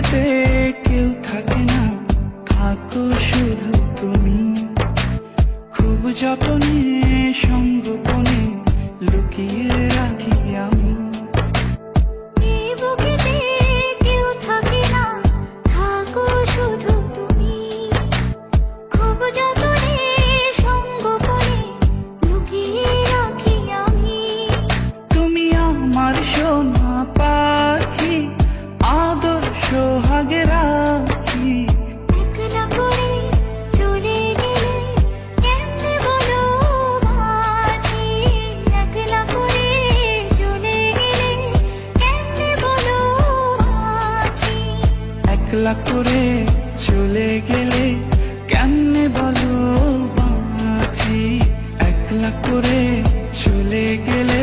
বুকেতে কেউ থাকে না, থাকো শুধু তুমি। খুব যতনে সঙ্গোপনে লুকিয়ে রাখি আমি। এই বুকেতে কেউ থাকে না, থাকো শুধু তুমি। খুব যতনে সঙ্গোপনে লুকিয়ে রাখি আমি। তুমি আমার সোনা পাখি, আদর সোহাগে রাখি। একলা করে চলে গেলে কেমনে বলো বাঁচি। একলা করে চলে গেলে কেমনে বলো বাঁচি। একলা করে চলে গেলে কেমনে বলো বাঁচি। একলা করে চলে গেলে